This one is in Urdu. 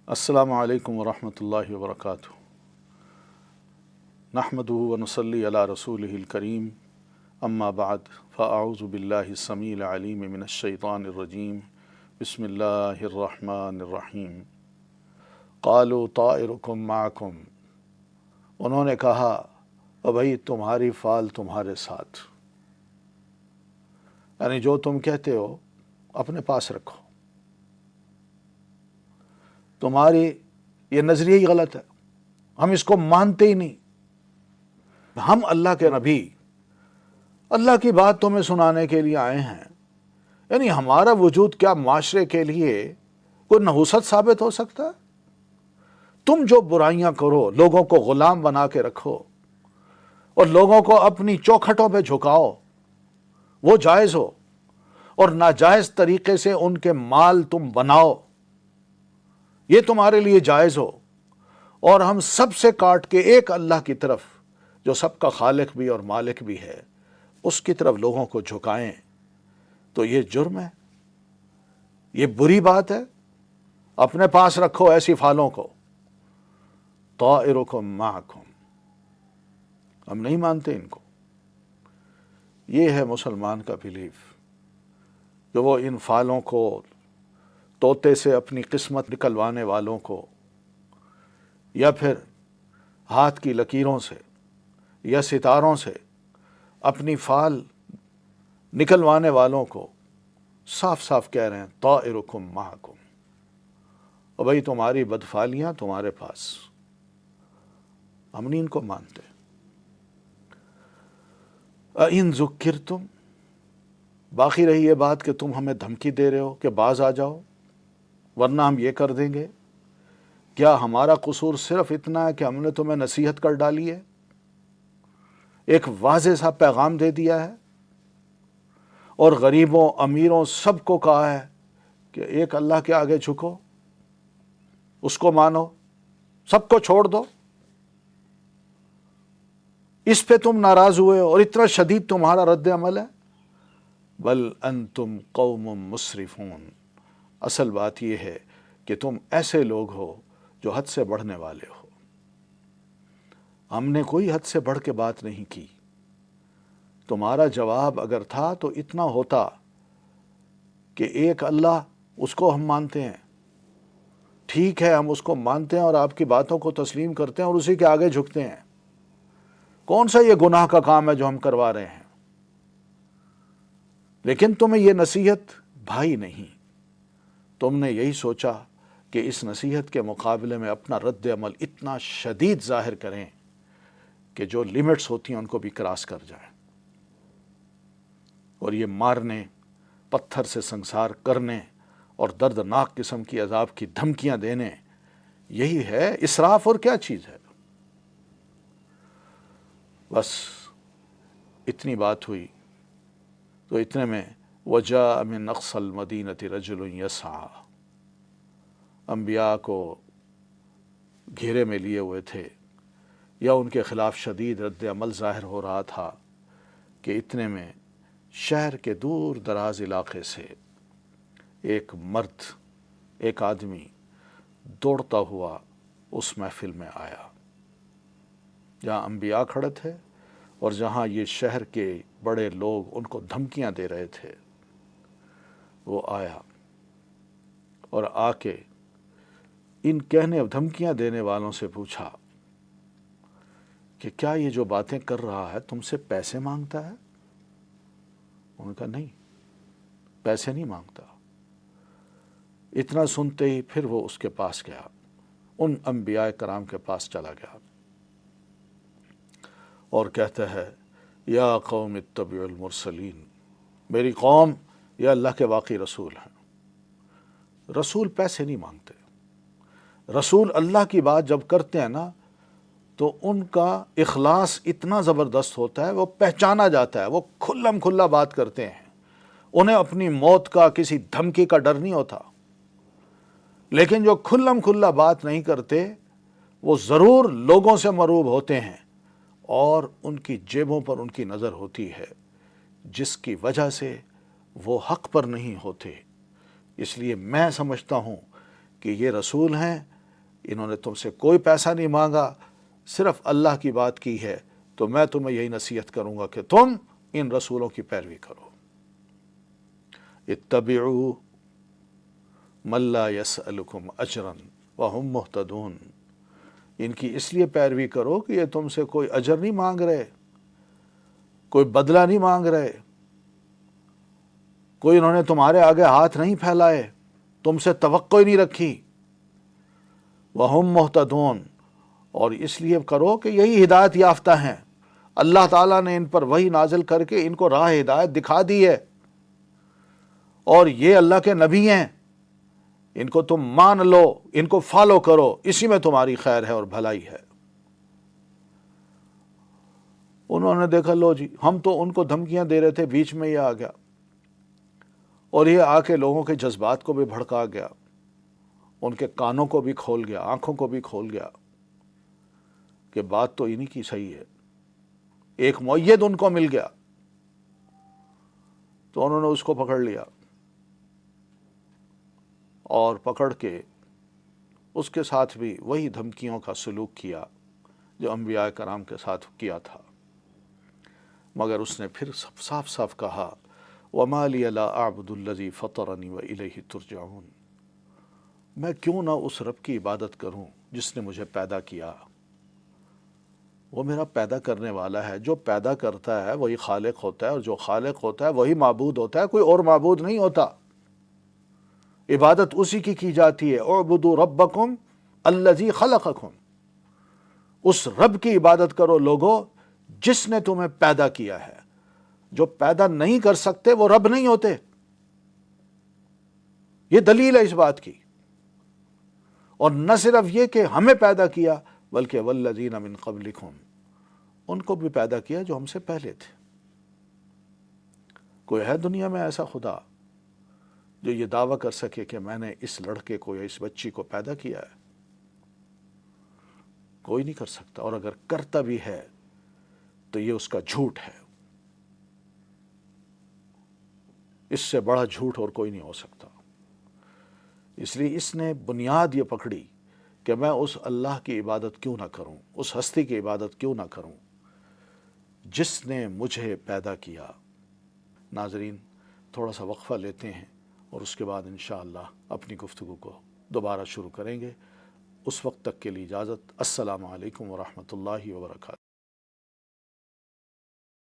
السلام علیکم ورحمۃ اللہ وبرکاتہ۔ نحمدہ ونصلی علی رسولہ الکریم، اما بعد فاعوذ باللہ السمیع العلیم من الشیطان الرجیم، بسم اللہ الرحمن الرحیم۔ قالوا طائرکم معکم، انہوں نے کہا بھائی تمہاری فال تمہارے ساتھ، یعنی جو تم کہتے ہو اپنے پاس رکھو، تمہاری یہ نظریہ ہی غلط ہے، ہم اس کو مانتے ہی نہیں، ہم اللہ کے نبی اللہ کی بات تمہیں سنانے کے لیے آئے ہیں، یعنی ہمارا وجود کیا معاشرے کے لیے کوئی نحوست ثابت ہو سکتا ہے؟ تم جو برائیاں کرو، لوگوں کو غلام بنا کے رکھو اور لوگوں کو اپنی چوکھٹوں پہ جھکاؤ، وہ جائز ہو، اور ناجائز طریقے سے ان کے مال تم بناؤ، یہ تمہارے لیے جائز ہو، اور ہم سب سے کاٹ کے ایک اللہ کی طرف جو سب کا خالق بھی اور مالک بھی ہے اس کی طرف لوگوں کو جھکائیں، تو یہ جرم ہے، یہ بری بات ہے۔ اپنے پاس رکھو ایسی فالوں کو، طائرکم معکم، ہم نہیں مانتے ان کو۔ یہ ہے مسلمان کا بلیف، کہ وہ ان فالوں کو، طوطے سے اپنی قسمت نکلوانے والوں کو، یا پھر ہاتھ کی لکیروں سے یا ستاروں سے اپنی فال نکلوانے والوں کو صاف صاف کہہ رہے ہیں طائرکم معکم، اور بھائی تمہاری بدفالیاں تمہارے پاس، ہم نہیں ان کو مانتے۔ اَإِن ذُكِّرْتُمْ، باقی رہی یہ بات کہ تم ہمیں دھمکی دے رہے ہو کہ باز آ جاؤ ورنہ ہم یہ کر دیں گے، کیا ہمارا قصور صرف اتنا ہے کہ ہم نے تمہیں نصیحت کر ڈالی ہے، ایک واضح سا پیغام دے دیا ہے، اور غریبوں امیروں سب کو کہا ہے کہ ایک اللہ کے آگے جھکو، اس کو مانو، سب کو چھوڑ دو؟ اس پہ تم ناراض ہوئے اور اتنا شدید تمہارا رد عمل ہے؟ بل انتم قوم مسرفون، اصل بات یہ ہے کہ تم ایسے لوگ ہو جو حد سے بڑھنے والے ہو۔ ہم نے کوئی حد سے بڑھ کے بات نہیں کی، تمہارا جواب اگر تھا تو اتنا ہوتا کہ ایک اللہ، اس کو ہم مانتے ہیں، ٹھیک ہے ہم اس کو مانتے ہیں اور آپ کی باتوں کو تسلیم کرتے ہیں اور اسی کے آگے جھکتے ہیں، کون سا یہ گناہ کا کام ہے جو ہم کروا رہے ہیں؟ لیکن تمہیں یہ نصیحت بھائی نہیں، تم نے یہی سوچا کہ اس نصیحت کے مقابلے میں اپنا رد عمل اتنا شدید ظاہر کریں کہ جو لیمٹس ہوتی ہیں ان کو بھی کراس کر جائیں، اور یہ مارنے، پتھر سے سنسار کرنے اور دردناک قسم کی عذاب کی دھمکیاں دینے، یہی ہے اسراف، اور کیا چیز ہے؟ بس اتنی بات ہوئی تو اتنے میں وجاء من اقصى المدینۃ رجل یسعی، انبیاء کو گھیرے میں لیے ہوئے تھے یا ان کے خلاف شدید رد عمل ظاہر ہو رہا تھا کہ اتنے میں شہر کے دور دراز علاقے سے ایک مرد، ایک آدمی دوڑتا ہوا اس محفل میں آیا جہاں انبیاء کھڑے تھے اور جہاں یہ شہر کے بڑے لوگ ان کو دھمکیاں دے رہے تھے۔ وہ آیا اور آ کے ان کہنے دھمکیاں دینے والوں سے پوچھا کہ کیا یہ جو باتیں کر رہا ہے تم سے پیسے مانگتا ہے؟ انہوں نے کہا نہیں، پیسے نہیں مانگتا۔ اتنا سنتے ہی پھر وہ اس کے پاس گیا، ان انبیاء کرام کے پاس چلا گیا اور کہتا ہے یا قوم اتبعوا المرسلین، میری قوم، یہ اللہ کے واقعی رسول ہیں، رسول پیسے نہیں مانگتے، رسول اللہ کی بات جب کرتے ہیں نا تو ان کا اخلاص اتنا زبردست ہوتا ہے، وہ پہچانا جاتا ہے، وہ کھلم کھلا بات کرتے ہیں، انہیں اپنی موت کا، کسی دھمکی کا ڈر نہیں ہوتا۔ لیکن جو کھلم کھلا بات نہیں کرتے وہ ضرور لوگوں سے مروب ہوتے ہیں، اور ان کی جیبوں پر ان کی نظر ہوتی ہے، جس کی وجہ سے وہ حق پر نہیں ہوتے۔ اس لیے میں سمجھتا ہوں کہ یہ رسول ہیں انہوں نے تم سے کوئی پیسہ نہیں مانگا، صرف اللہ کی بات کی ہے، تو میں تمہیں یہی نصیحت کروں گا کہ تم ان رسولوں کی پیروی کرو۔ اتبعوا من لا یسألکم اجرا وہم مہتدون، ان کی اس لیے پیروی کرو کہ یہ تم سے کوئی اجر نہیں مانگ رہے، کوئی بدلہ نہیں مانگ رہے، کوئی انہوں نے تمہارے آگے ہاتھ نہیں پھیلائے، تم سے توقع ہی نہیں رکھی۔ وہم مہتدون، اور اس لیے کرو کہ یہی ہدایت یافتہ ہیں، اللہ تعالیٰ نے ان پر وحی نازل کر کے ان کو راہ ہدایت دکھا دی ہے، اور یہ اللہ کے نبی ہیں، ان کو تم مان لو، ان کو فالو کرو، اسی میں تمہاری خیر ہے اور بھلائی ہے۔ انہوں نے دیکھا، لو جی ہم تو ان کو دھمکیاں دے رہے تھے، بیچ میں یہ آ گیا اور یہ آ کے لوگوں کے جذبات کو بھی بھڑکا گیا، ان کے کانوں کو بھی کھول گیا، آنکھوں کو بھی کھول گیا کہ بات تو انہی کی صحیح ہے۔ ایک مؤید ان کو مل گیا تو انہوں نے اس کو پکڑ لیا، اور پکڑ کے اس کے ساتھ بھی وہی دھمکیوں کا سلوک کیا جو انبیاء کرام کے ساتھ کیا تھا، مگر اس نے پھر صاف صاف کہا، وَمَا لِيَ لَا أَعْبُدُ الَّذِي فَطَرَنِي وَإِلَيْهِ تُرْجَعُونَ، میں کیوں نہ اس رب کی عبادت کروں جس نے مجھے پیدا کیا، وہ میرا پیدا کرنے والا ہے، جو پیدا کرتا ہے وہی خالق ہوتا ہے، اور جو خالق ہوتا ہے وہی معبود ہوتا ہے، کوئی اور معبود نہیں ہوتا، عبادت اسی کی جاتی ہے۔ اعبدوا ربکم الذی خلقکم، اس رب کی عبادت کرو لوگو جس نے تمہیں پیدا کیا ہے، جو پیدا نہیں کر سکتے وہ رب نہیں ہوتے، یہ دلیل ہے اس بات کی۔ اور نہ صرف یہ کہ ہمیں پیدا کیا، بلکہ والذین من قبلکم، ان کو بھی پیدا کیا جو ہم سے پہلے تھے۔ کوئی ہے دنیا میں ایسا خدا جو یہ دعویٰ کر سکے کہ میں نے اس لڑکے کو یا اس بچی کو پیدا کیا ہے؟ کوئی نہیں کر سکتا، اور اگر کرتا بھی ہے تو یہ اس کا جھوٹ ہے، اس سے بڑا جھوٹ اور کوئی نہیں ہو سکتا۔ اس لیے اس نے بنیاد یہ پکڑی کہ میں اس اللہ کی عبادت کیوں نہ کروں، اس ہستی کی عبادت کیوں نہ کروں جس نے مجھے پیدا کیا۔ ناظرین، تھوڑا سا وقفہ لیتے ہیں اور اس کے بعد انشاءاللہ اپنی گفتگو کو دوبارہ شروع کریں گے۔ اس وقت تک کے لیے اجازت۔ السلام علیکم ورحمۃ اللہ وبرکاتہ۔